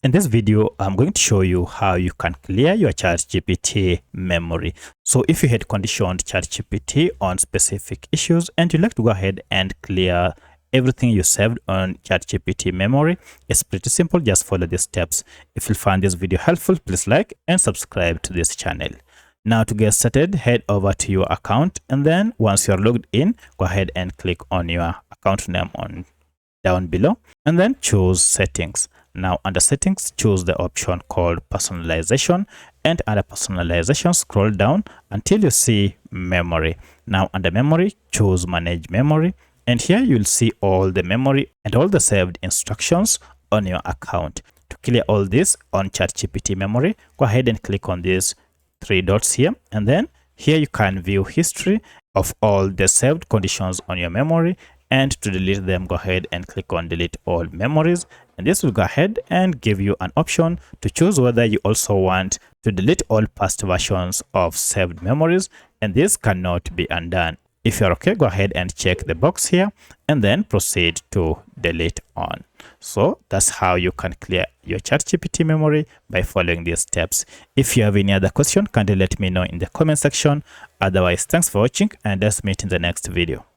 In this video, I'm going to show you how you can clear your ChatGPT memory. So if you had conditioned ChatGPT on specific issues and you'd like to go ahead and clear everything you saved on ChatGPT memory, it's pretty simple. Just follow these steps. If you find this video helpful, please like and subscribe to this channel. Now to get started, head over to your account, and then once you're logged in, go ahead and click on your account name on down below, and then choose settings. Now under settings, choose the option called personalization, and under personalization, scroll down until you see memory. Now under memory, choose manage memory, and here you'll see all the memory and all the saved instructions on your account. To clear all this on ChatGPT memory, go ahead and click on these three dots here, and then here you can view history of all the saved conditions on your memory. And to delete them, go ahead and click on delete all memories, and this will go ahead and give you an option to choose whether you also want to delete all past versions of saved memories, and this cannot be undone. If you're okay, go ahead and check the box here and then proceed to delete on. So that's how you can clear your ChatGPT memory, by following these steps. If you have any other question, kindly let me know in the comment section. Otherwise, thanks for watching, and let's meet in the next video.